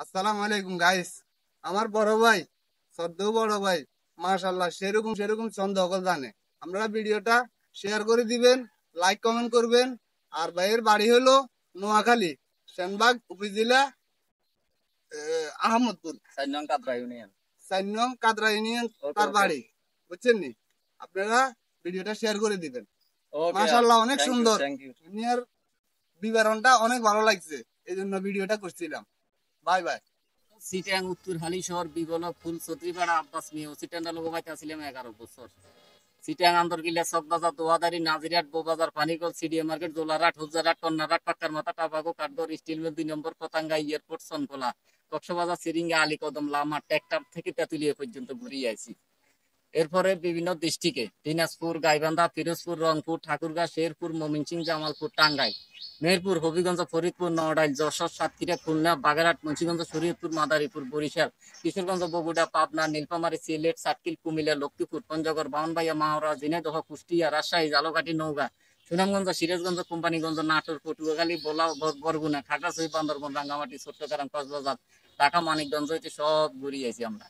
আসসালামু আলাইকুম গাইস। আমার বড় ভাই, সদ্য বড় ভাই, মাশাআল্লাহ সেরকম সেরকম ছন্দ সকল জানে। আপনারা ভিডিওটা শেয়ার করে দিবেন, লাইক কমেন্ট করবেন। আর ভাইয়ের বাড়ি হলো নোয়াখালী, সেনবাগ উপজেলা, আহমদপুর, 4 নং কাদরা ইউনিয়ন। 4 নং কাদরা ইউনিয়ন ওকে তার ওকে বাড়ি। বুঝছেন নি? আপনারা ভিডিওটা শেয়ার করে দিবেন। ওকে। মাশাআল্লাহ অনেক থ্যাংক ইউ সুন্দর। Thank you. দুনিয়ার বিবরণটা অনেক ভালো লাগছে, এই জন্য ভিডিওটা করছিলাম। Bye bye. সিটাং উত্তর হালিশহর বিবলক ফুল ছত্রিপাড়া আব্বাস মিয়া সিটান্ডা লোক বাইতে আসিলাম 11 বছর। সিটাং আন্দরকিল্লা চকবাজার দোয়াদারি নাজিরাট বোবাজার পানিকল সিডিএ মার্কেট দোলারাট হুজারাট কন্যারাট পাক্কার মাথা টাবাগো কাঠগড় স্টিল মিল 2 নম্বর পতাঙ্গা এয়ারপোর্ট সনকোলা কক্সবাজার সিরিঙ্গা আলী কদম লামা টেকটাপ থেকে তেঁতুলিয়া পর্যন্ত ঘুরিয়ে আইছি। এরপরে বিভিন্ন ডিস্ট্রিক্টে দিনাজপুর, গাইবান্ধা, পিরোজপুর, রংপুর, ঠাকুরগাঁও, শেরপুর, ময়মনসিংহ, জামালপুর, টাঙ্গাইল, মেহেরপুর, হবিগঞ্জ, ফরিদপুর, নড়াইল, যশোর, সাতক্ষীরা, খুলনা, বাগেরহাট, মুন্সিগঞ্জ, শরীয়তপুর, মাদারীপুর, বরিশাল, কিশোরগঞ্জ, বগুড়া, পাবনা, নীলফামারী, সিলেট, সাতকিল, কুমিল্লা, লক্ষ্মীপুর, পঞ্চগড়, বাউনবাড়িয়া, মাওরা, ঝিনাইদহ, কুষ্টিয়া, রাজশাহী, ঝালকাঠি, নওগাঁ, সুনামগঞ্জ, সিরাজগঞ্জ, কোম্পানিগঞ্জ, নাটোর, পটুয়াখালী, ভোলা, বরগুনা, খাগড়াছড়ি, বান্দরবান, রাঙ্গামাটি, চট্টগ্রাম, কক্সবাজার, ঢাকা, মানিকগঞ্জ হইতে সব ঘুরিয়েছি আমরা।